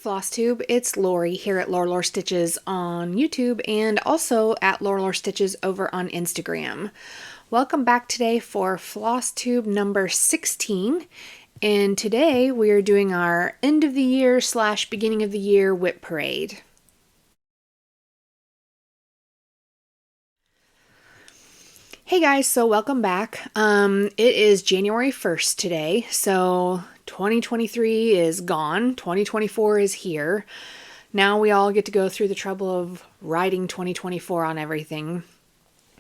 Flosstube, it's Laurie here at Lore Stitches on YouTube and also at Lore Stitches over on Instagram. Welcome back today for Flosstube number 16, and today we are doing our end of the year / beginning of the year WIP Parade. Hey guys, so welcome back. It is January 1st today, so 2023 is gone, 2024 is here. Now we all get to go through the trouble of writing 2024 on everything.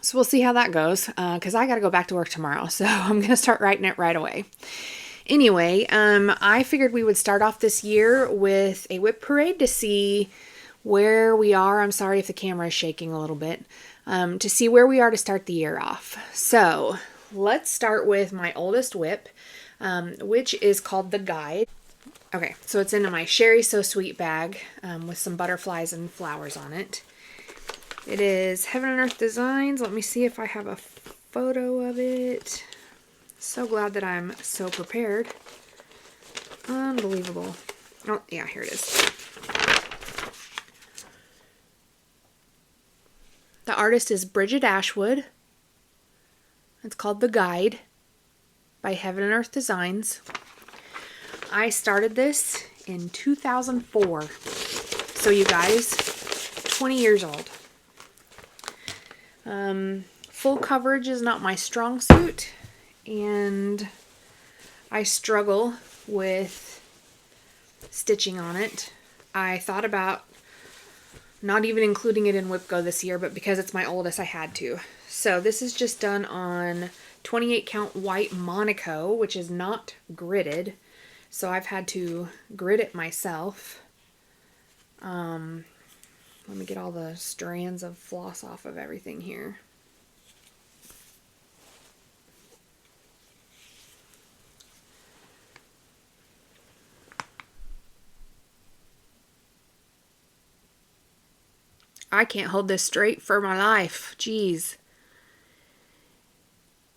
So we'll see how that goes, because I got to go back to work tomorrow, so I'm going to start writing it right away. Anyway, I figured we would start off this year with a WIP Parade to see where we are. I'm sorry if the camera is shaking a little bit. To see where we are to start the year off. So let's start with my oldest WIP, which is called The Guide. Okay, so it's in my SheriSewSweet bag with some butterflies and flowers on it. It is Heaven and Earth Designs. Let me see if I have a photo of it. So glad that I'm so prepared. Unbelievable. Oh, yeah, here it is. The artist is Brigid Ashwood. It's called The Guide by Heaven and Earth Designs. I started this in 2004. So you guys, 20 years old. Full coverage is not my strong suit, and I struggle with stitching on it. I thought about not even including it in WIP Go this year, but because it's my oldest, I had to. So this is just done on 28 count white Monaco, which is not gridded. So I've had to grid it myself. Let me get all the strands of floss off of everything here. I can't hold this straight for my life. Jeez.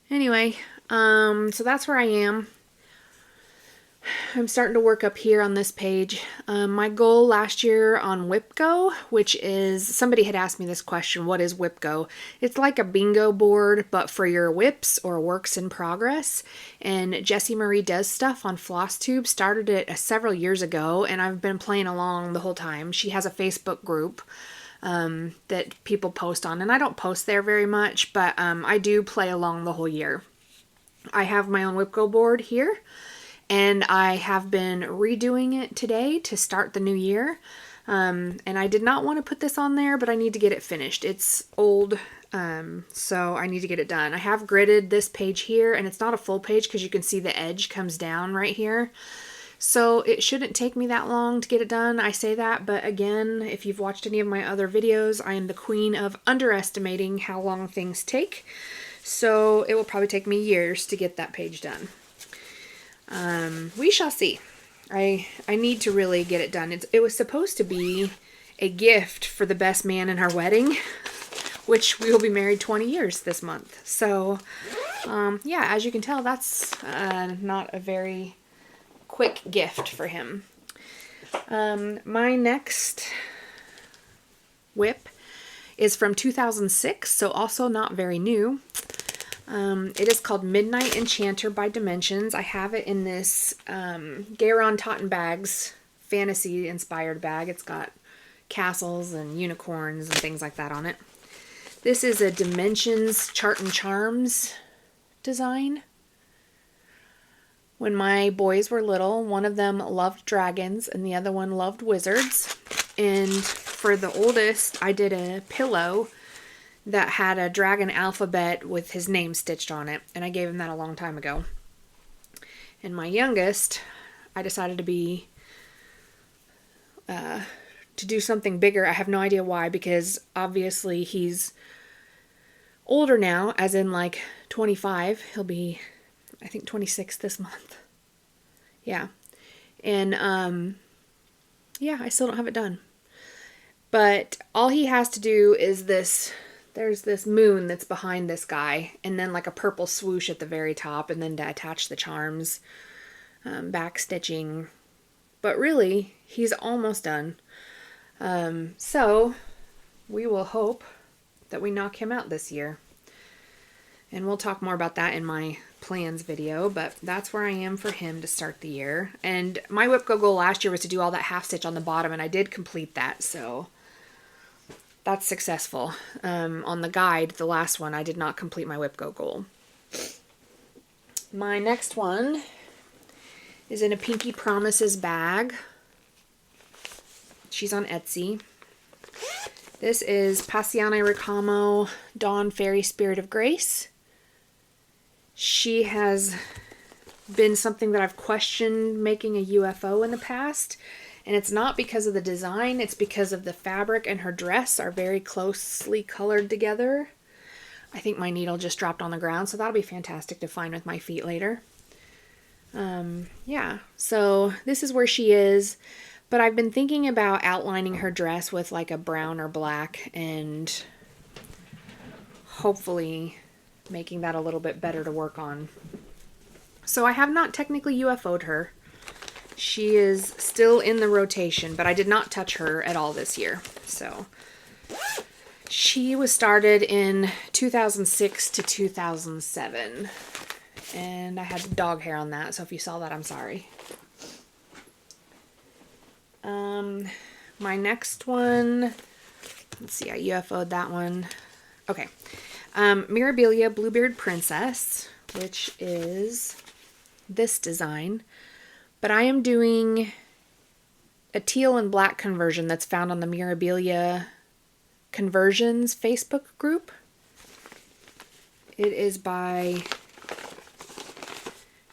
Anyway, so that's where I am. I'm starting to work up here on this page. My goal last year on WIP Go, which is, somebody had asked me this question, what is WIP Go? It's like a bingo board, but for your WIPs or works in progress. And Jessie Marie Does Stuff on Flosstube started it several years ago, and I've been playing along the whole time. She has a Facebook group that people post on, and I don't post there very much, but I do play along the whole year. I have my own WIP Go board here, and I have been redoing it today to start the new year, and I did not want to put this on there, but I need to get it finished. It's old, so I need to get it done. I have gridded this page here, and it's not a full page because you can see the edge comes down right here. So it shouldn't take me that long to get it done. I say that, but again, if you've watched any of my other videos, I am the queen of underestimating how long things take. So it will probably take me years to get that page done. We shall see. I need to really get it done. It was supposed to be a gift for the best man in our wedding, which we will be married 20 years this month. So yeah, as you can tell, that's not a very quick gift for him. My next WIP is from 2006, so also not very new. It is called Midnight Enchanter by Dimensions. I have it in this Garon Tottenbags fantasy inspired bag. It's got castles and unicorns and things like that on it. This is a Dimensions Chart and Charms design. When my boys were little, one of them loved dragons and the other one loved wizards. And for the oldest, I did a pillow that had a dragon alphabet with his name stitched on it. And I gave him that a long time ago. And my youngest, I decided to do something bigger. I have no idea why, because obviously he's older now, as in like 25. He'll be, I think, 26 this month. Yeah. And, yeah, I still don't have it done. But all he has to do is this, there's this moon that's behind this guy, and then like a purple swoosh at the very top, and then to attach the charms, back stitching but really, he's almost done. So we will hope that we knock him out this year. And we'll talk more about that in my plans video, but that's where I am for him to start the year. And my WIP Go goal last year was to do all that half stitch on the bottom, and I did complete that, so that's successful. On the guide, the last one, I did not complete my WIP Go goal. My next one is in a Pinky Promises bag. She's on Etsy. This is Passione Ricamo Dawn Fairy Spirit of Grace. She has been something that I've questioned making a UFO in the past, and it's not because of the design, it's because of the fabric and her dress are very closely colored together. I think my needle just dropped on the ground, so that'll be fantastic to find with my feet later. Yeah, so this is where she is, but I've been thinking about outlining her dress with like a brown or black and hopefully making that a little bit better to work on. So I have not technically UFO'd her. She is still in the rotation, but I did not touch her at all this year. So she was started in 2006 to 2007. And I had dog hair on that, so if you saw that, I'm sorry. My next one, let's see, I UFO'd that one. Okay. Mirabilia Bluebeard Princess, which is this design. But I am doing a teal and black conversion that's found on the Mirabilia Conversions Facebook group. It is by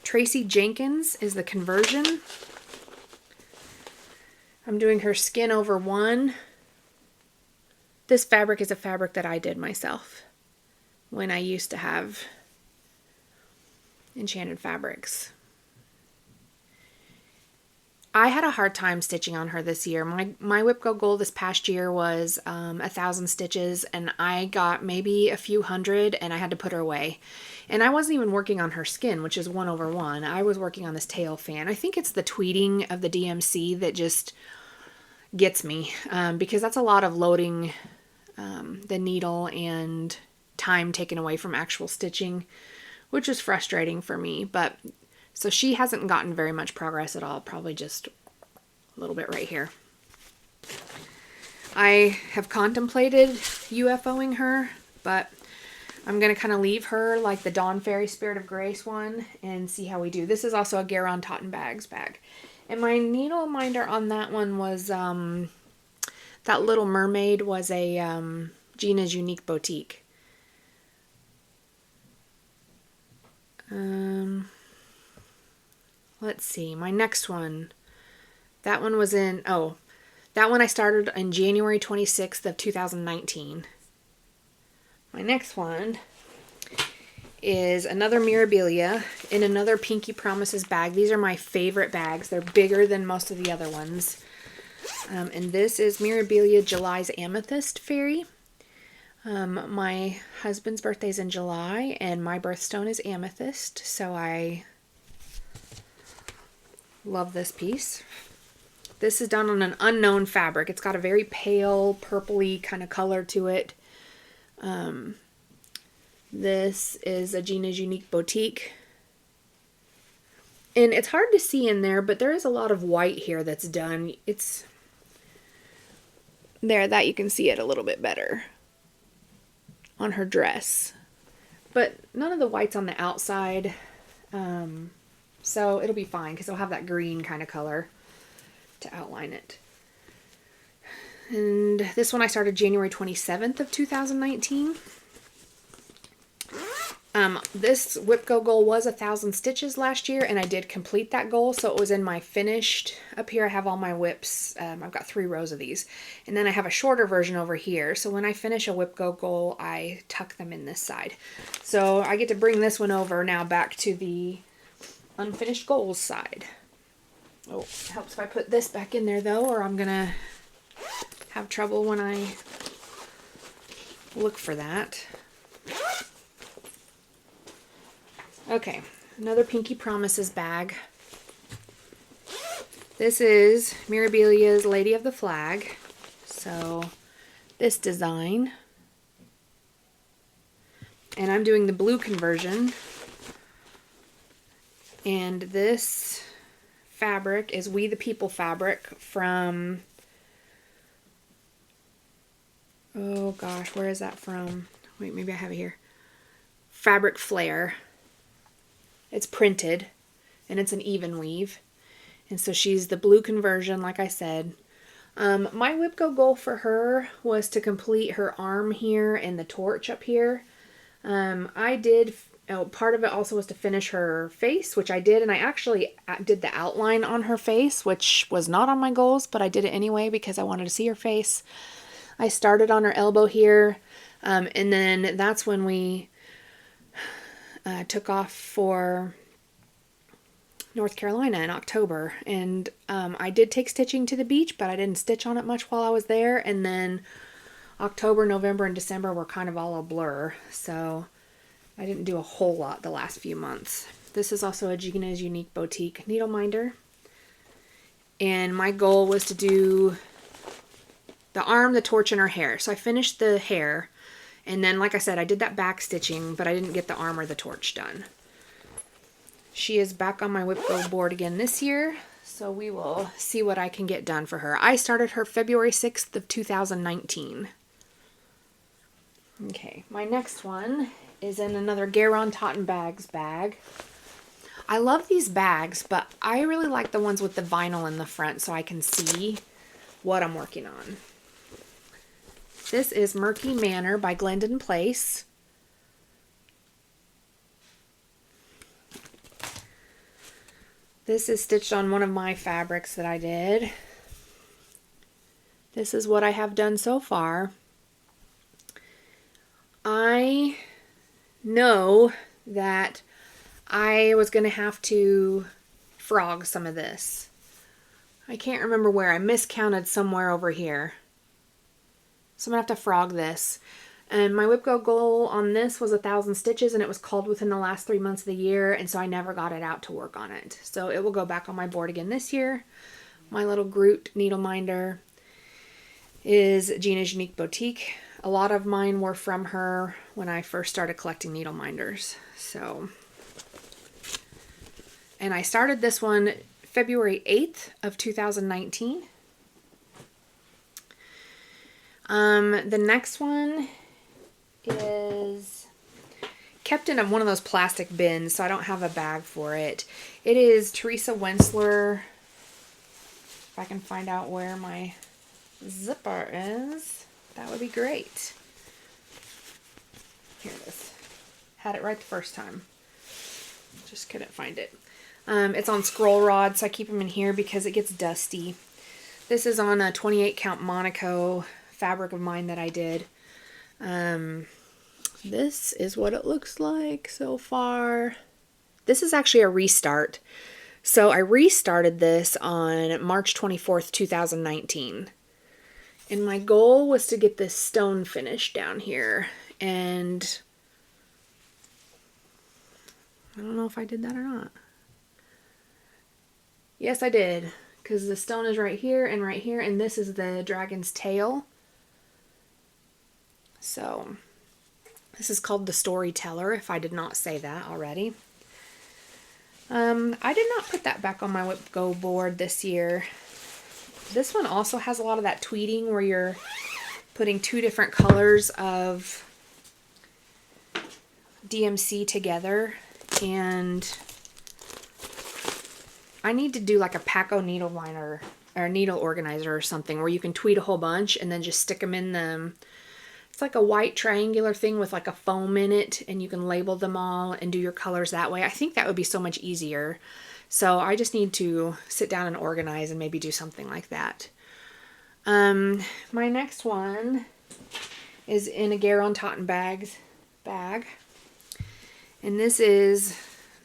Tracy Jenkins is the conversion. I'm doing her skin over one. This fabric is a fabric that I did myself when I used to have Enchanted Fabrics. I had a hard time stitching on her this year. My WIP Go goal this past year was 1,000 stitches, and I got maybe a few hundred, and I had to put her away. And I wasn't even working on her skin, which is 1/1. I was working on this tail fan. I think it's the tweeting of the DMC that just gets me, because that's a lot of loading the needle and time taken away from actual stitching, which is frustrating for me. But so she hasn't gotten very much progress at all, probably just a little bit right here. I have contemplated UFOing her, but I'm going to kind of leave her like the Dawn Fairy Spirit of Grace one and see how we do. This is also a Garon Tottenbags bag. And my Needleminder on that one was, that Little Mermaid was a Gina's Unique Boutique. Let's see, my next one. That one was in, that one I started in January 26th of 2019. My next one is another Mirabilia in another Pinky Promises bag. These are my favorite bags. They're bigger than most of the other ones. And this is Mirabilia July's Amethyst Fairy. My husband's birthday's in July, and my birthstone is amethyst, so I love this piece. This is done on an unknown fabric. It's got a very pale, purpley kind of color to it. This is a Gina's Unique Boutique. And it's hard to see in there, but there is a lot of white here that's done. It's there, that you can see it a little bit better on her dress. But none of the white's on the outside. So it'll be fine because it'll have that green kind of color to outline it. And this one I started January 27th of 2019. This WIP Go goal was 1,000 stitches last year, and I did complete that goal, so it was in my finished. Up here I have all my WIPs. I've got 3 rows of these. And then I have a shorter version over here, so when I finish a WIP Go goal, I tuck them in this side. So I get to bring this one over now back to the unfinished goals side. Oh, it helps if I put this back in there though, or I'm gonna have trouble when I look for that. Okay, another Pinky Promises bag. This is Mirabilia's Lady of the Flag. So this design. And I'm doing the blue conversion. And this fabric is We the People fabric from, oh gosh, where is that from? Wait, maybe I have it here. Fabric Flare. It's printed and it's an even weave. And so she's the blue conversion, like I said. My WIP goal for her was to complete her arm here and the torch up here. Part of it also was to finish her face, which I did, and I actually did the outline on her face, which was not on my goals, but I did it anyway because I wanted to see her face. I started on her elbow here, and then that's when we took off for North Carolina in October, and I did take stitching to the beach, but I didn't stitch on it much while I was there, and then October, November, and December were kind of all a blur, so I didn't do a whole lot the last few months. This is also a Gina's Unique Boutique Needleminder. And my goal was to do the arm, the torch, and her hair. So I finished the hair. And then, like I said, I did that back stitching, but I didn't get the arm or the torch done. She is back on my WIP Go board again this year. So we will see what I can get done for her. I started her February 6th of 2019. Okay, my next one is in another Garon Tottenbags bag. I love these bags, but I really like the ones with the vinyl in the front so I can see what I'm working on. This is Murky Manor by Glendon Place. This is stitched on one of my fabrics that I did. This is what I have done so far. I know that I was going to have to frog some of this. I can't remember where. I miscounted somewhere over here. So I'm going to have to frog this. And my WIP Go goal on this was 1,000 stitches, and it was called within the last 3 months of the year, and so I never got it out to work on it. So it will go back on my board again this year. My little Groot Needleminder is Gina's Unique Boutique. A lot of mine were from her when I first started collecting Needleminders. So, and I started this one February 8th of 2019. The next one is kept in one of those plastic bins, so I don't have a bag for it. It is Teresa Wentzler. If I can find out where my zipper is, that would be great. Here it is. Had it right the first time. Just couldn't find it. It's on scroll rod, so I keep them in here because it gets dusty. This is on a 28 count Monaco fabric of mine that I did. This is what it looks like so far. This is actually a restart. So I restarted this on March 24th, 2019. And my goal was to get this stone finish down here. And I don't know if I did that or not. Yes, I did. Because the stone is right here, and this is the dragon's tail. So, this is called the Storyteller, if I did not say that already. I did not put that back on my WIP Go board this year. This one also has a lot of that tweeting where you're putting two different colors of DMC together, and I need to do like a Paco needle liner or needle organizer or something where you can tweet a whole bunch and then just stick them in them. It's like a white triangular thing with like a foam in it, and you can label them all and do your colors that way. I think that would be so much easier. So I just need to sit down and organize and maybe do something like that. My next one is in a Garon Tottenbags bag. And this is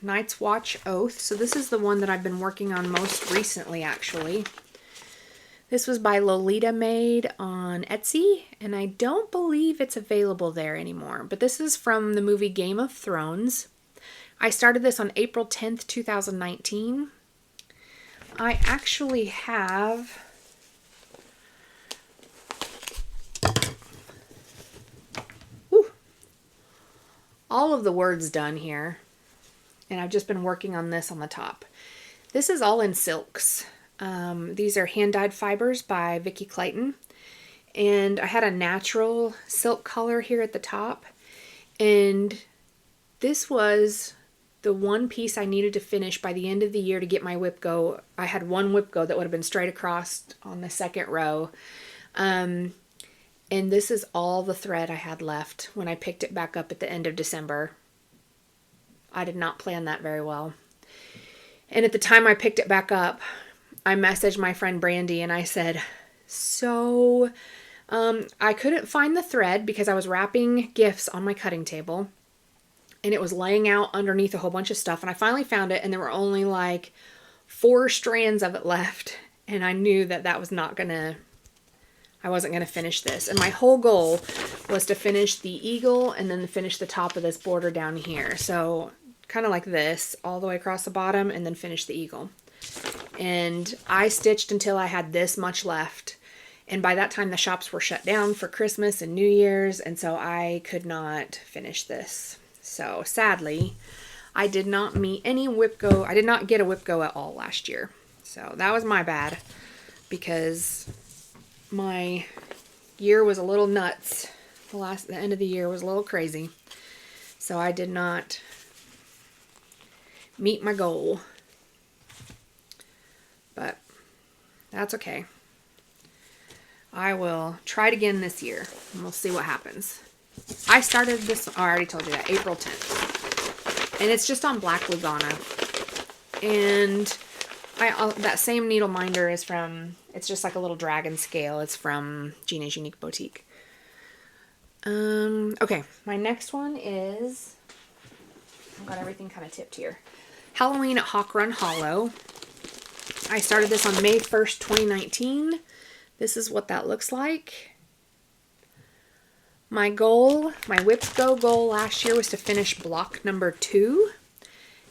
Night's Watch Oath. So this is the one that I've been working on most recently, actually. This was by Lolita Made on Etsy, and I don't believe it's available there anymore. But this is from the movie Game of Thrones. I started this on April 10th, 2019. I actually have all of the words done here, and I've just been working on this on the top. This is all in silks. These are hand-dyed fibers by Vicki Clayton, and I had a natural silk color here at the top, and this was the one piece I needed to finish by the end of the year to get my WIP go. I had one WIP go that would have been straight across on the second row. And this is all the thread I had left when I picked it back up at the end of December. I did not plan that very well. And at the time I picked it back up, I messaged my friend Brandy and I said, so I couldn't find the thread because I was wrapping gifts on my cutting table. And it was laying out underneath a whole bunch of stuff. And I finally found it, and there were only like 4 strands of it left. And I knew that that was not gonna, I wasn't gonna finish this. And my whole goal was to finish the eagle and then finish the top of this border down here. So kind of like this, all the way across the bottom, and then finish the eagle. And I stitched until I had this much left. And by that time the shops were shut down for Christmas and New Year's. And so I could not finish this. So sadly, I did not meet any WIP go. I did not get a WIP go at all last year. So that was my bad, because my year was a little nuts. The end of the year was a little crazy. So I did not meet my goal. But that's okay. I will try it again this year, and we'll see what happens. I started this, I already told you that, April 10th. And it's just on black Lugana. And that same Needleminder is from, it's just like a little dragon scale. It's from Gina's Unique Boutique. Okay, my next one is, I've got everything kind of tipped here. Halloween at Hawk Run Hollow. I started this on May 1st, 2019. This is what that looks like. My goal, my WIP go goal last year was to finish block number 2.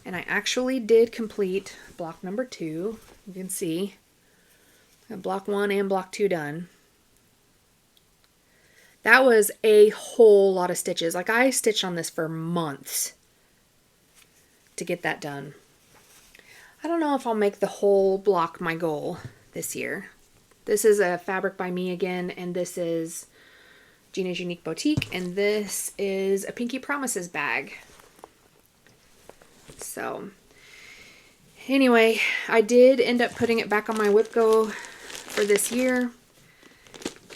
And I actually did complete block number 2. You can see I have block 1 and block 2 done. That was a whole lot of stitches. Like, I stitched on this for months to get that done. I don't know if I'll make the whole block my goal this year. This is a fabric by me again, and this is Gina's Unique Boutique, and this is a Pinky Promises bag. So, anyway, I did end up putting it back on my WIP go for this year,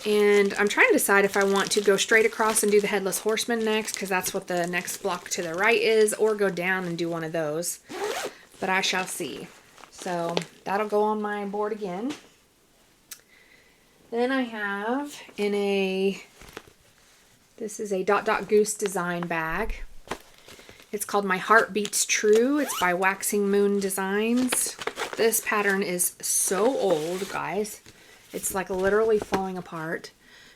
and I'm trying to decide if I want to go straight across and do the Headless Horseman next, because that's what the next block to the right is, or go down and do one of those, but I shall see. So, that'll go on my board again. Then I have in a, this is a Dot Dot Goose design bag. It's called My Heart Beats True. It's by Waxing Moon Designs. This pattern is so old, guys. It's like literally falling apart.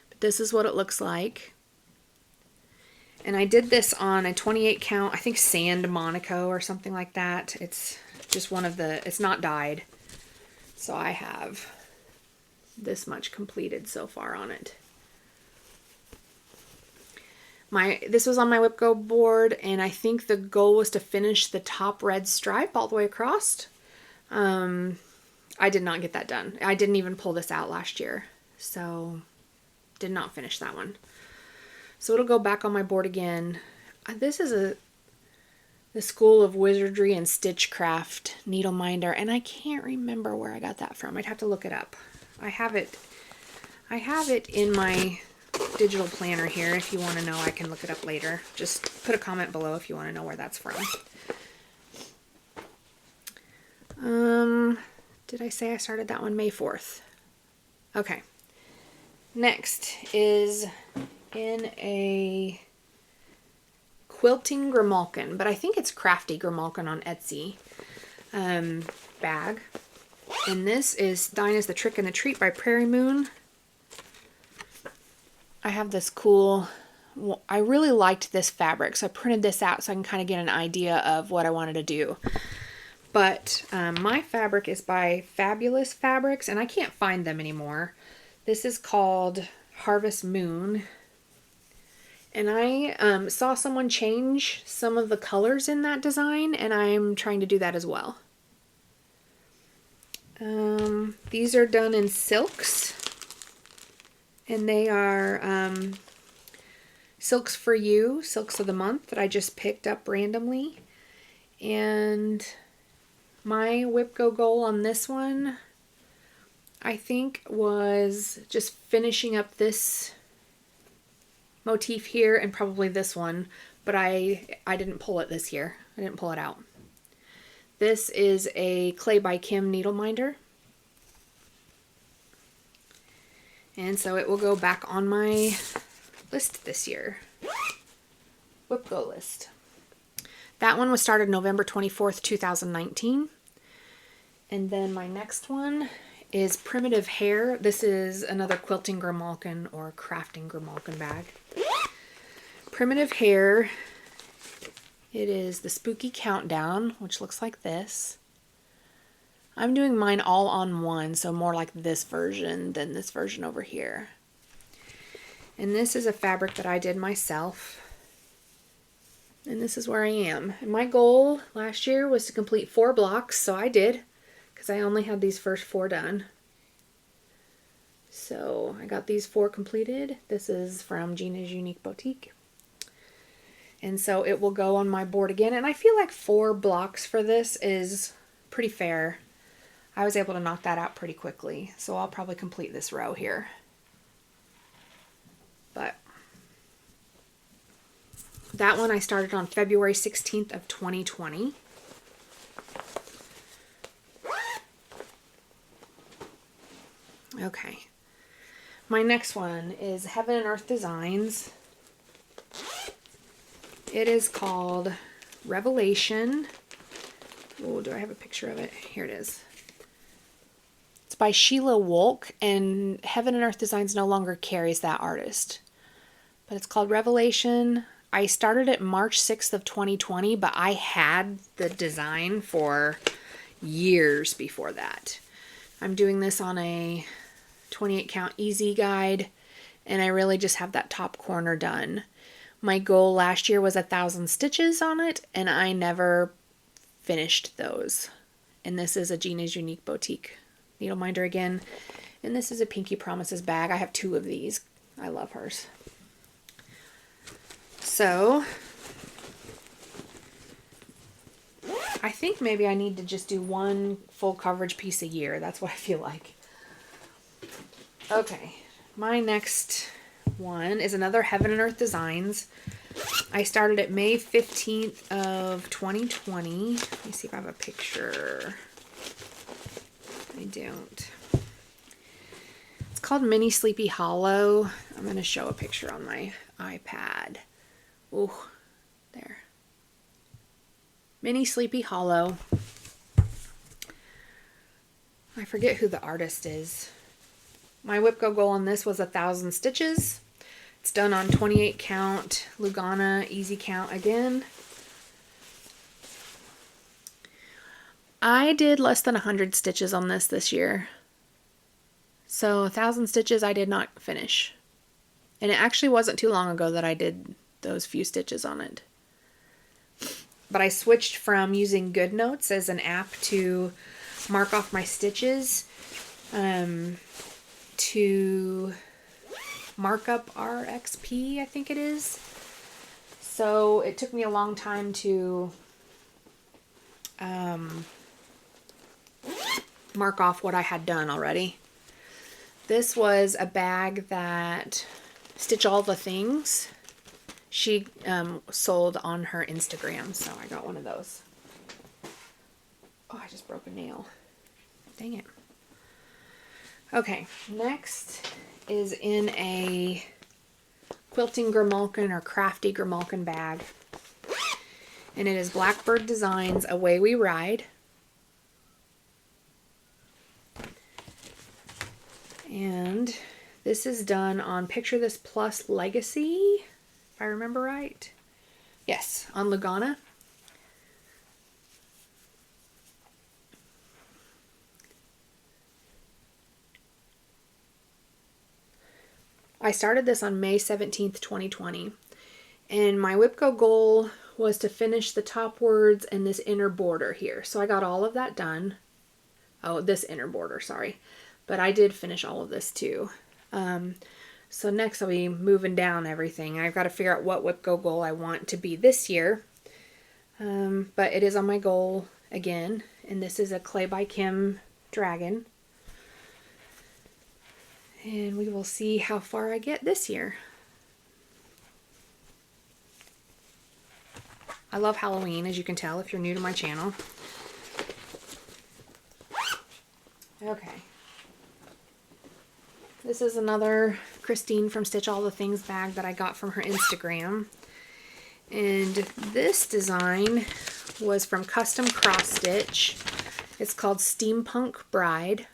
But this is what it looks like. And I did this on a 28 count, I think sand Monaco or something like that. It's just one of the, it's not dyed. So I have this much completed so far on it. This was on my WIP go board, and I think the goal was to finish the top red stripe all the way across. I did not get that done. I didn't even pull this out last year, so did not finish that one. So it'll go back on my board again. This is the School of Wizardry and Stitchcraft Needleminder, and I can't remember where I got that from. I'd have to look it up. I have it in my digital planner here. If you want to know, I can look it up later. Just put a comment below if you want to know where that's from. Did I say I started that one May 4th? Okay. Next is in a quilting grimalkin, but I think it's crafty grimalkin on Etsy bag. And this is Thine is the Trick and the Treat by Prairie Moon. I have this cool, I really liked this fabric, so I printed this out so I can kind of get an idea of what I wanted to do. But my fabric is by Fabulous Fabrics, and I can't find them anymore. This is called Harvest Moon. And I saw someone change some of the colors in that design, and I'm trying to do that as well. These are done in silks, and they are Silks for You, Silks of the Month, that I just picked up randomly. And my WIP goal on this one, I think, was just finishing up this motif here and probably this one, but I didn't pull it this year. I didn't pull it out. This is a ClaybyKim Needleminder. And so it will go back on my list this year. WIP Go list. That one was started November 24th, 2019. And then my next one is Primitive Hair. This is another quilting grimalkin or crafting grimalkin bag. Primitive Hair. It is the Spooky Countdown, which looks like this. I'm doing mine all on one, so more like this version than this version over here. And this is a fabric that I did myself. And this is where I am. And my goal last year was to complete 4 blocks, so I did, because I only had these first 4 done. So I got these 4 completed. This is from Gina's Unique Boutique. And so it will go on my board again. And I feel like 4 blocks for this is pretty fair. I was able to knock that out pretty quickly. So I'll probably complete this row here. But that one I started on February 16th of 2020. Okay. My next one is Heaven and Earth Designs. It is called Revelation. Oh, do I have a picture of it? Here it is. It's by Sheila Wolk, and Heaven and Earth Designs no longer carries that artist. But it's called Revelation. I started it March 6th of 2020, but I had the design for years before that. I'm doing this on a 28 count easy guide, and I really just have that top corner done. My goal last year was 1,000 stitches on it, and I never finished those. And this is a Gina's Unique Boutique Needleminder again. And this is a Pinky Promises bag. I have 2 of these. I love hers. So I think maybe I need to just do 1 full coverage piece a year. That's what I feel like. Okay, my next one is another Heaven and Earth Designs. I started at May 15th of 2020. Let me see if I have a picture. I don't. It's called Mini Sleepy Hollow. I'm going to show a picture on my iPad. Oh, there. Mini Sleepy Hollow. I forget who the artist is. My WIP goal on this was 1,000 stitches. It's done on 28 count Lugana EZCount again. I did less than 100 stitches on this year. So 1,000 stitches I did not finish. And it actually wasn't too long ago that I did those few stitches on it. But I switched from using GoodNotes as an app to mark off my stitches to Markup RXP, I think it is. So it took me a long time to mark off what I had done already. This was a bag that StitchAllTheThings, she sold on her Instagram, so I got one of those. Oh, I just broke a nail. Dang it. Okay, next is in a quilting grimalkin or crafty grimalkin bag. And it is Blackbird Designs Away We Ride. And this is done on Picture This Plus Legacy, if I remember right. Yes, on Lugana. I started this on May 17th, 2020. And my WIP goal was to finish the top words and this inner border here. So I got all of that done. Oh, this inner border, sorry. But I did finish all of this too. So next I'll be moving down everything. I've got to figure out what WIP goal I want to be this year. But it is on my goal again. And this is a ClaybyKim dragon. And we will see how far I get this year. I love Halloween, as you can tell if you're new to my channel. Okay. This is another Christine from StitchAllTheThings bag that I got from her Instagram. And this design was from Custom Cross Stitch. It's called Steampunk Bride.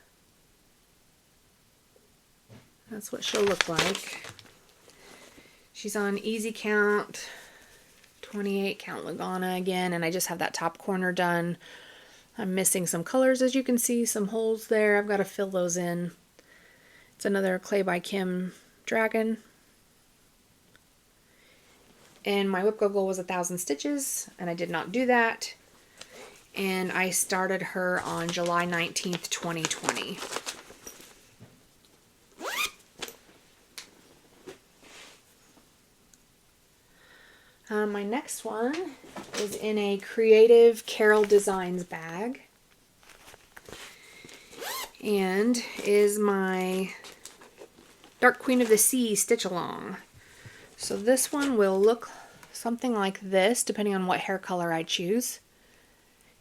That's what she'll look like. She's on EZCount, 28 count Lugana again, and I just have that top corner done. I'm missing some colors, as you can see, some holes there. I've got to fill those in. It's another ClaybyKim dragon. And my WIP goal was 1,000 stitches, and I did not do that. And I started her on July 19th, 2020. My next one is in a Creative Carol Designs bag and is my Dark Queen of the Sea stitch along. So this one will look something like this depending on what hair color I choose.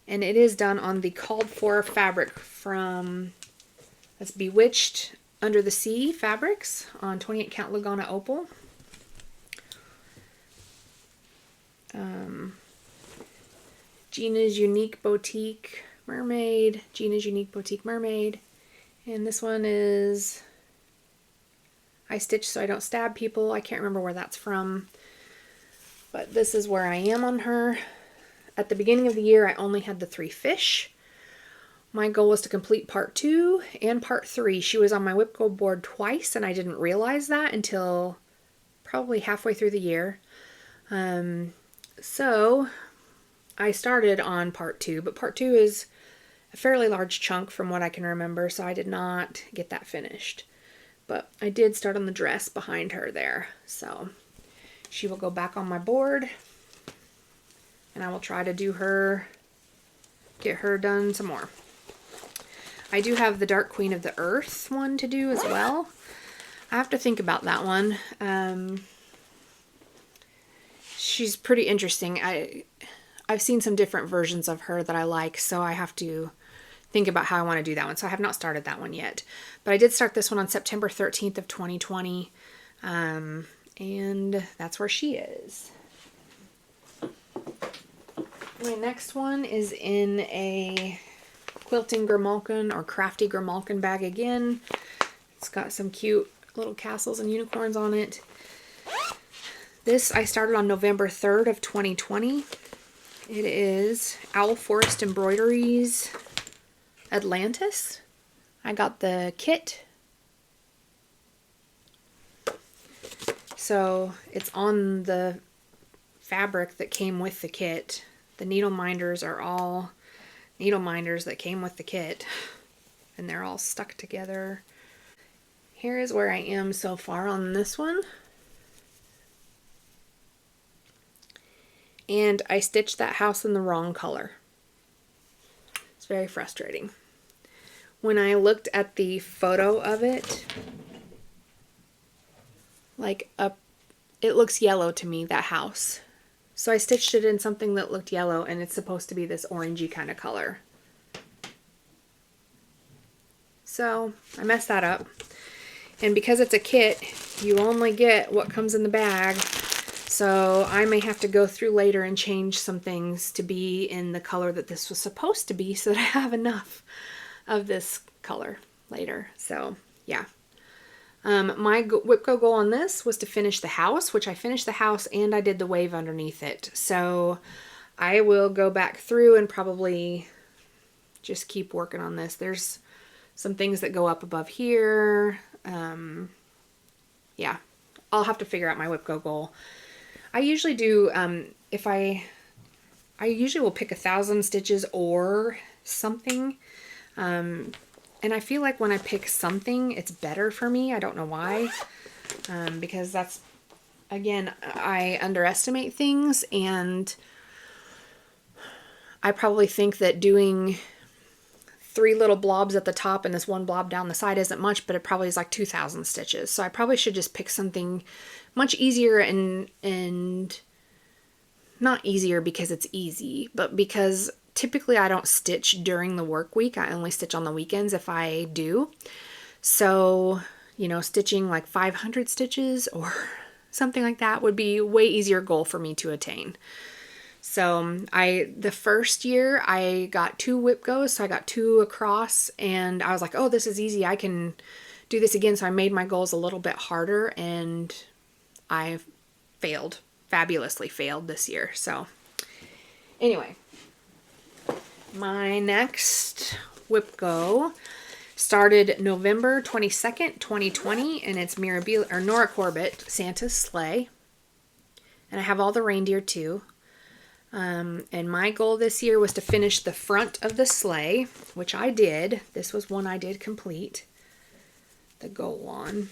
And it is done on the called for fabric from, that's Bewitched Under the Sea fabrics on 28 count Lugana Opal. Gina's Unique Boutique Mermaid, Gina's Unique Boutique Mermaid, and this one is I Stitch So I Don't Stab People. I can't remember where that's from, but this is where I am on her. At the beginning of the year, I only had the 3 fish. My goal was to complete part 2 and part 3. She was on my WIP goal board twice, and I didn't realize that until probably halfway through the year. So I started on part 2, but part 2 is a fairly large chunk from what I can remember, so I did not get that finished. But I did start on the dress behind her there, so she will go back on my board, and I will try to do her, get her done some more. I do have the Dark Queen of the Earth one to do as well. I have to think about that one. She's pretty interesting. I've seen some different versions of her that I like, so I have to think about how I want to do that one. So I have not started that one yet. But I did start this one on September 13th of 2020, and that's where she is. My next one is in a Quilting Grimalkin or Crafty Grimalkin bag again. It's got some cute little castles and unicorns on it. This I started on November 3rd of 2020. It is Owl Forest Embroideries Atlantis. I got the kit. So it's on the fabric that came with the kit. The Needleminders are all Needleminders that came with the kit. And they're all stuck together. Here is where I am so far on this one. And I stitched that house in the wrong color. It's very frustrating. When I looked at the photo of it, it looks yellow to me, that house. So I stitched it in something that looked yellow, and it's supposed to be this orangey kind of color. So I messed that up. And because it's a kit, you only get what comes in the bag. So I may have to go through later and change some things to be in the color that this was supposed to be so that I have enough of this color later. So yeah. My WIP goal on this was to finish the house, which I finished the house and I did the wave underneath it. So I will go back through and probably just keep working on this. There's some things that go up above here. yeah, I'll have to figure out my WIP Go goal. I usually do, if I usually will pick 1,000 stitches or something. And I feel like when I pick something, it's better for me. I don't know why. Because that's, again, I underestimate things, and I probably think that doing 3 little blobs at the top and this 1 blob down the side isn't much, but it probably is like 2,000 stitches. So I probably should just pick something much easier, and not easier because it's easy, but because typically I don't stitch during the work week. I only stitch on the weekends if I do. So, you know, stitching like 500 stitches or something like that would be a way easier goal for me to attain. So the first year I got 2 WIP goes, so I got 2 across, and I was like, oh, this is easy. I can do this again. So I made my goals a little bit harder, and I failed, fabulously failed this year. So anyway, my next WIP go started November 22nd, 2020, and it's Nora Corbett, Santa's Sleigh. And I have all the reindeer too. And my goal this year was to finish the front of the sleigh, which I did. This was one I did complete the goal on.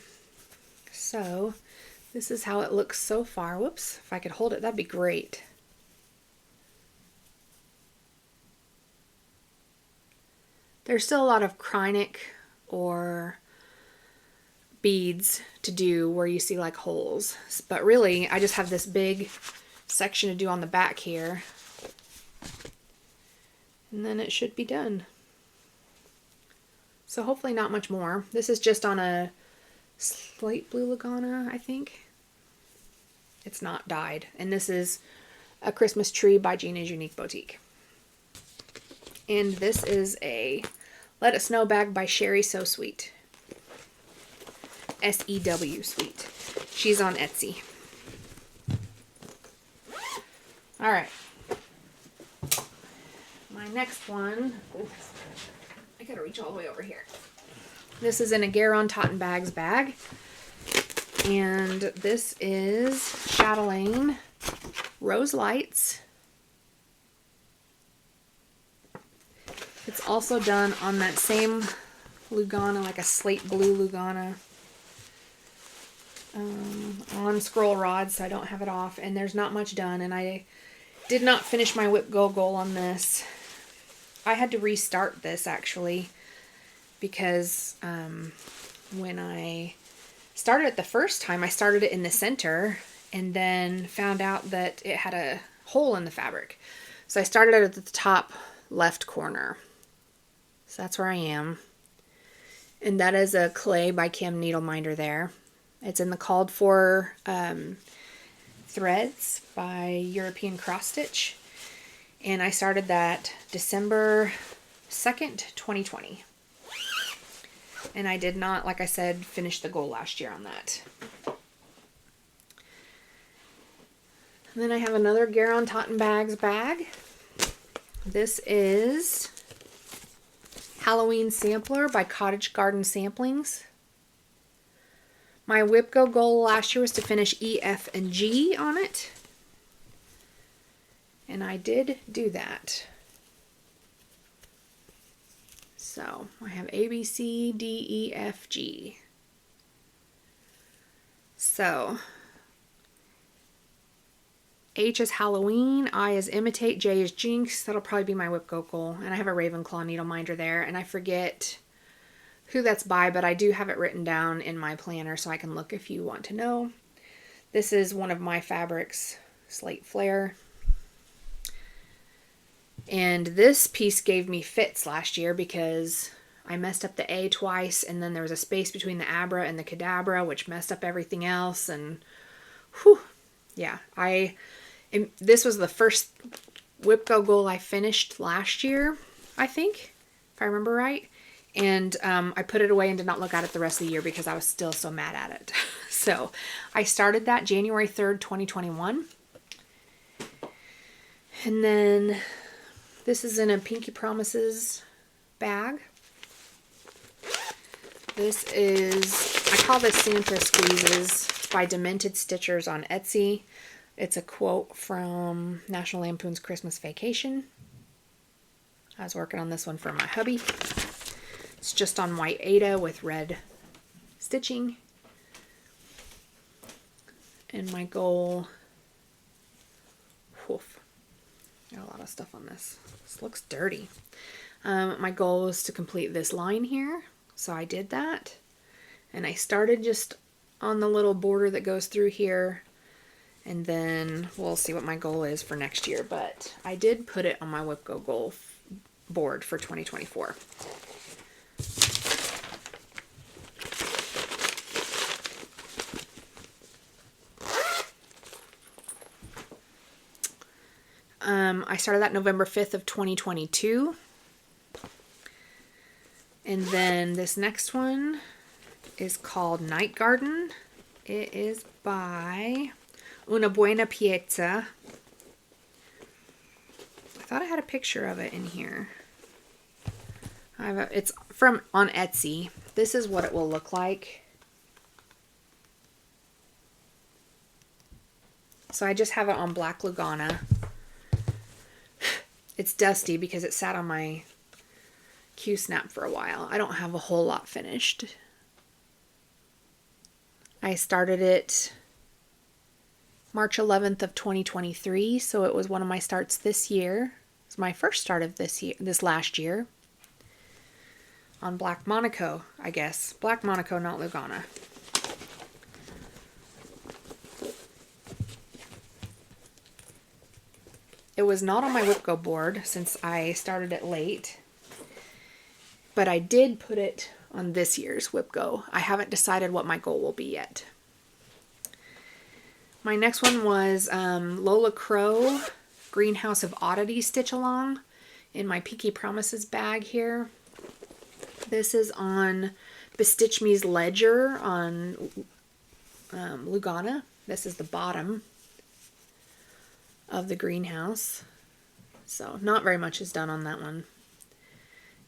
So this is how it looks so far. Whoops, if I could hold it, that'd be great. There's still a lot of Krynic or beads to do where you see like holes, but really I just have this big section to do on the back here, and then it should be done. So hopefully not much more. This is just on a slate blue Lugana, I think. It's not dyed, and this is a Christmas tree by Gina's Unique Boutique. And this is a Let It Snow bag by SheriSewSweet. S-E-W Sweet. She's on Etsy. Alright. My next one, I gotta reach all the way over here. This is in a Garon Tottenbags bag. And this is Chatelaine Rose Lights. It's also done on that same Lugana, like a slate blue Lugana, on scroll rods, so I don't have it off, and there's not much done, and I did not finish my WIP Go goal on this. I had to restart this actually, because when I started it the first time, I started it in the center and then found out that it had a hole in the fabric. So I started it at the top left corner. So that's where I am. And that is a ClaybyKim Needleminder there. It's in the called for threads by European Cross Stitch. And I started that December 2nd, 2020. And I did not, like I said, finish the goal last year on that. And then I have another Garon Tottenbags bag. This is Halloween Sampler by Cottage Garden Samplings. My WIP Go goal last year was to finish E, F, and G on it. And I did do that. So I have A, B, C, D, E, F, G. So H is Halloween, I is Imitate, J is Jinx. That'll probably be my WIP Go goal. And I have a Ravenclaw Needleminder there, and I forget who that's by, but I do have it written down in my planner so I can look if you want to know. This is one of my fabrics, Slate Flare. And this piece gave me fits last year because I messed up the A twice, and then there was a space between the Abra and the Cadabra, which messed up everything else. And whew, yeah, this was the first WIP Go goal I finished last year, I think, if I remember right. And I put it away and did not look at it the rest of the year because I was still so mad at it. So I started that January 3rd, 2021. And then this is in a Pinky Promises bag. This is, I call this Santa Squeezes. It's by Demented Stitchers on Etsy. It's a quote from National Lampoon's Christmas Vacation. I was working on this one for my hubby. It's just on white Aida with red stitching. And my goal, woof, got a lot of stuff on this. This looks dirty. My goal was to complete this line here, so I did that. And I started just on the little border that goes through here, and then we'll see what my goal is for next year. But I did put it on my WIP Go goal board for 2024. I started that November 5th of 2022. And then this next one is called Night Garden. It is by Una Buena Piezza. I thought I had a picture of it in here. It's from on Etsy. This is what it will look like. So I just have it on black Lugana. It's dusty because it sat on my Q-snap for a while. I don't have a whole lot finished. I started it March 11th of 2023, so it was one of my starts this year. It's my first start of this last year. On black Monaco, I guess. Black Monaco, not Lugana. It was not on my WIP Go board since I started it late, but I did put it on this year's WIP Go. I haven't decided what my goal will be yet. My next one was Lola Crow Greenhouse of Oddity Stitch Along in my Pinky Promises bag here. This is on Bestitch Me's Ledger on Lugana. This is the bottom of the greenhouse. So not very much is done on that one.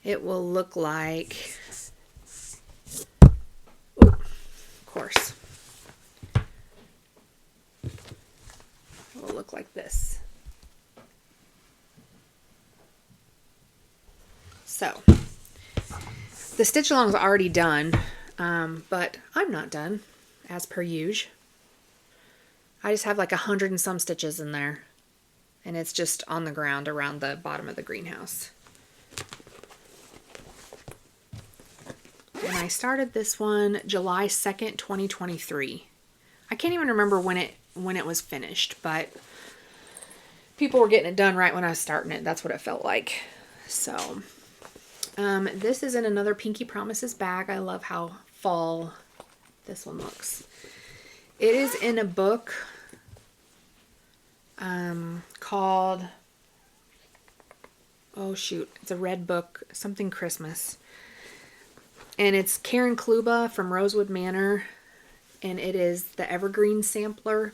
It will look like, ooh, of course, it will look like this. So the stitch along is already done, but I'm not done as per usual. I just have like 100 and some stitches in there, and it's just on the ground around the bottom of the greenhouse. And I started this one July 2nd, 2023. I can't even remember when it was finished, but people were getting it done right when I was starting it. That's what it felt like. So this is in another Pinky Promises bag. I love how fall this one looks. It is in a book called, oh shoot, it's a red book, something Christmas. And it's Karen Kluba from Rosewood Manor, and it is the Evergreen Sampler.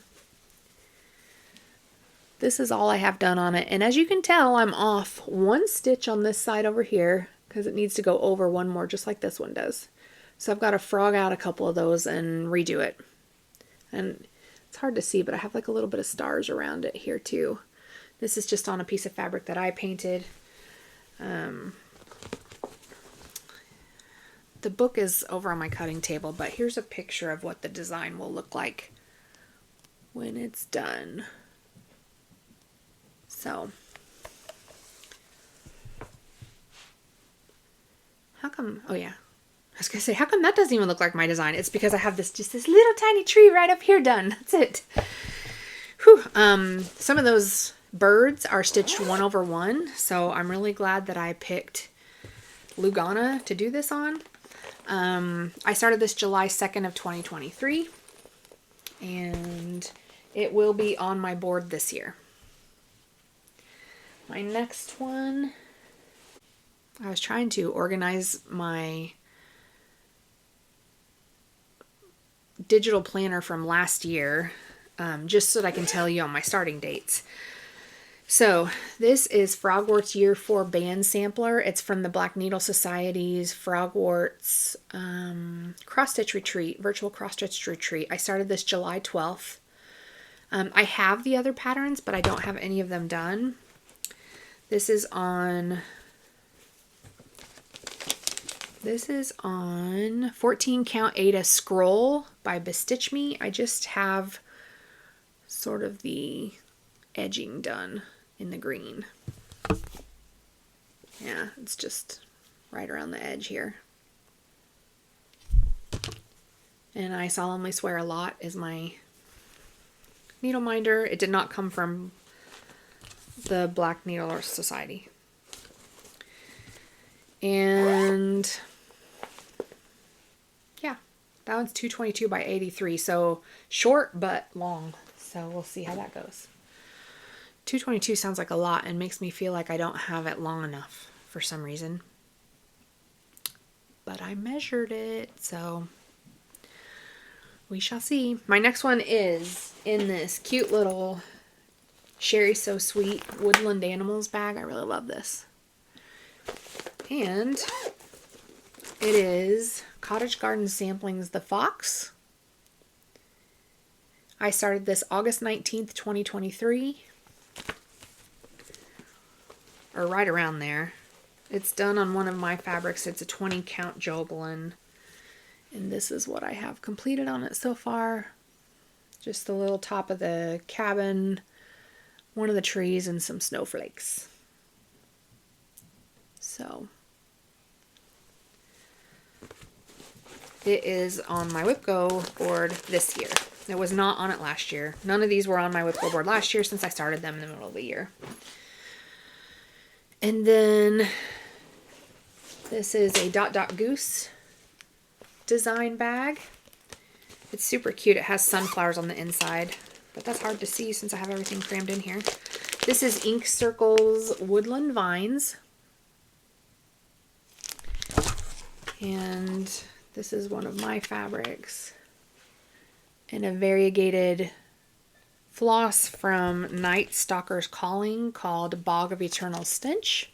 This is all I have done on it, and as you can tell, I'm off one stitch on this side over here because it needs to go over one more just like this one does. So I've got to frog out a couple of those and redo it. And it's hard to see, but I have like a little bit of stars around it here too. This is just on a piece of fabric that I painted. The book is over on my cutting table, but here's a picture of what the design will look like when it's done. So, how come, oh yeah, I was gonna say, how come that doesn't even look like my design? It's because I have this, just this little tiny tree right up here done. That's it. Whew. Some of those birds are stitched 1/1, so I'm really glad that I picked Lugana to do this on. I started this July 2nd of 2023, and it will be on my board this year. My next one, I was trying to organize my digital planner from last year, just so that I can tell you on my starting dates. So this is Frogwart's Year 4 band sampler. It's from the Black Needle Society's Frogwart's cross-stitch retreat, virtual cross-stitch retreat. I started this July 12th. I have the other patterns, but I don't have any of them done. This is on 14 Count Ada Scroll by Bestitch Me. I just have sort of the edging done in the green. Yeah, it's just right around the edge here. And I solemnly swear a lot is my Needleminder. It did not come from the Black Needle Society. And yeah, that one's 222 by 83. So short but long. So we'll see how that goes. 222 sounds like a lot and makes me feel like I don't have it long enough for some reason. But I measured it, so we shall see. My next one is in this cute little SheriSewSweet Woodland Animals bag. I really love this. And it is Cottage Garden Samplings The Fox. I started this August 19th, 2023. Or right around there. It's done on one of my fabrics. It's a 20 count Jobelan. And this is what I have completed on it so far. Just the little top of the cabin, one of the trees, and some snowflakes. So it is on my WIP Go board this year. It was not on it last year. None of these were on my WIP Go board last year since I started them in the middle of the year. And then this is a Dot Dot Goose design bag. It's super cute. It has sunflowers on the inside, but that's hard to see since I have everything crammed in here. This is Ink Circle's Woodland Vines. And this is one of my fabrics in a variegated floss from Night Stalker's Calling called Bog of Eternal Stench.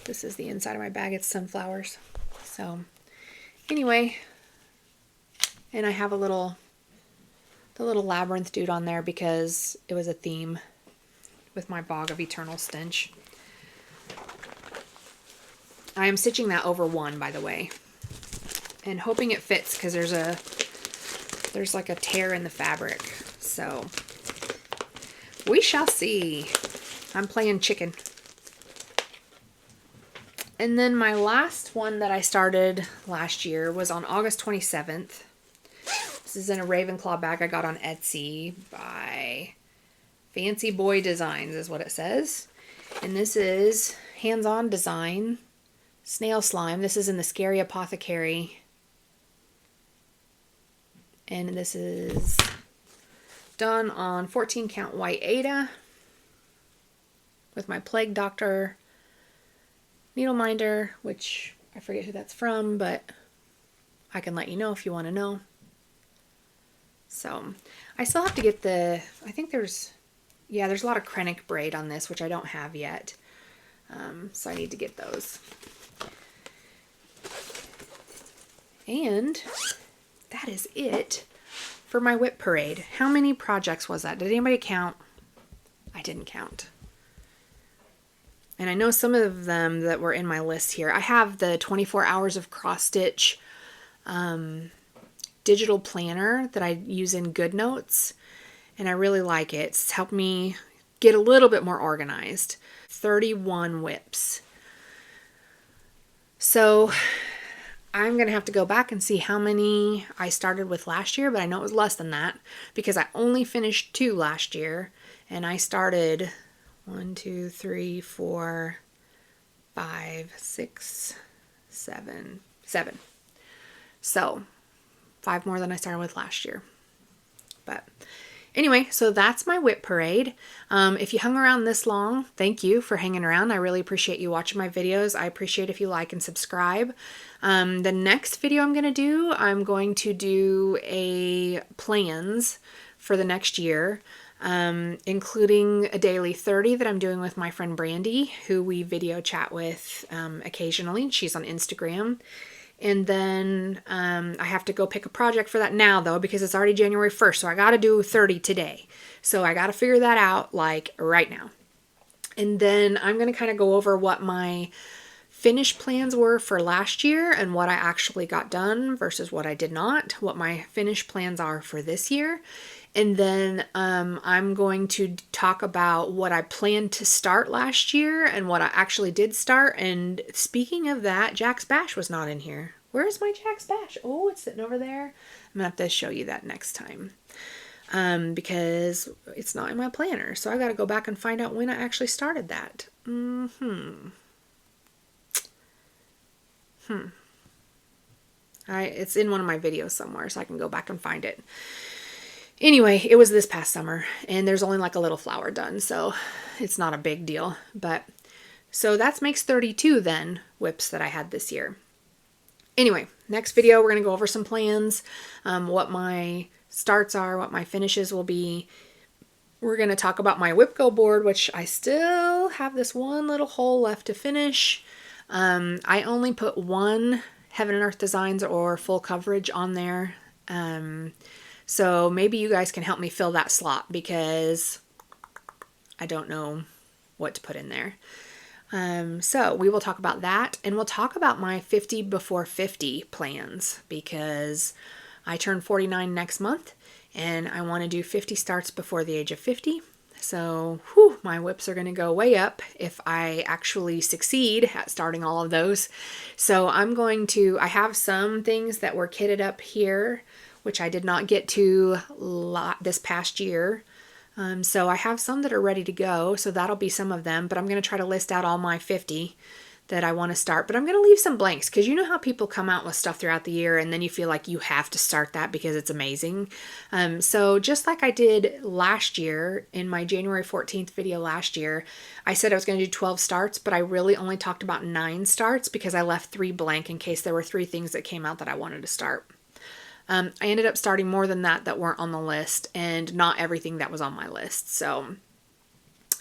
This is the inside of my bag. It's sunflowers. So anyway, and I have the little labyrinth dude on there because it was a theme with my Bog of Eternal Stench. I am stitching that over one, by the way, and hoping it fits because there's like a tear in the fabric. So we shall see. I'm playing chicken. And then my last one that I started last year was on August 27th. This is in a Ravenclaw bag I got on Etsy by Fancy Boy Designs is what it says. And this is hands-on design, snail slime. This is in the Scary Apothecary. And this is done on 14 count white Ada with my Plague Doctor Needleminder, which I forget who that's from, but I can let you know if you want to know. So I still have to get the, I think there's a lot of Krennic braid on this, which I don't have yet. So I need to get those. And that is it for my WIP Parade. How many projects was that? Did anybody count? I didn't count. And I know some of them that were in my list here. I have the 24 hours of cross stitch digital planner that I use in GoodNotes, and I really like it. It's helped me get a little bit more organized. 31 WIPs. So I'm going to have to go back and see how many I started with last year, but I know it was less than that because I only finished 2 last year, and I started 1, 2, 3, 4, 5, 6, 7. So 5 more than I started with last year. But anyway, so that's my WIP Parade. If you hung around this long, thank you for hanging around. I really appreciate you watching my videos. I appreciate if you like and subscribe. The next video I'm going to do a plans for the next year, including a daily 30 that I'm doing with my friend Brandy, who we video chat with occasionally. She's on Instagram. And then I have to go pick a project for that now, though, because it's already January 1st. So I got to do 30 today. So I got to figure that out, like, right now. And then I'm going to kind of go over what my finish plans were for last year and what I actually got done versus what I did not, what my finish plans are for this year. And then I'm going to talk about what I planned to start last year and what I actually did start. And speaking of that, Jack's Bash was not in here. Where's my Jack's Bash? Oh, it's sitting over there. I'm going to have to show you that next time because it's not in my planner. So I got to go back and find out when I actually started that. It's in one of my videos somewhere, so I can go back and find it. Anyway, it was this past summer, and there's only like a little flower done, so it's not a big deal. But so that makes 32 then WIPs that I had this year. Anyway, next video we're going to go over some plans, what my starts are, what my finishes will be. We're going to talk about my WIP Go board, which I still have this one little hole left to finish. I only put one Heaven and Earth Designs or full coverage on there. So maybe you guys can help me fill that slot because I don't know what to put in there. So we will talk about that, and we'll talk about my 50 before 50 plans because I turn 49 next month and I want to do 50 starts before the age of 50. So my WIPs are going to go way up if I actually succeed at starting all of those. So I have some things that were kitted up here, which I did not get to this past year. So I have some that are ready to go. So that'll be some of them, but I'm going to try to list out all my 50 that I want to start, but I'm going to leave some blanks because you know how people come out with stuff throughout the year and then you feel like you have to start that because it's amazing. So just like I did last year in my January 14th video last year, I said I was going to do 12 starts, but I really only talked about 9 starts because I left 3 blank in case there were 3 things that came out that I wanted to start. I ended up starting more than that weren't on the list and not everything that was on my list. So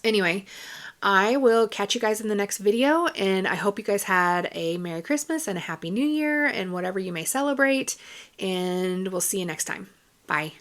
anyway, I will catch you guys in the next video, and I hope you guys had a Merry Christmas and a Happy New Year and whatever you may celebrate, and we'll see you next time. Bye.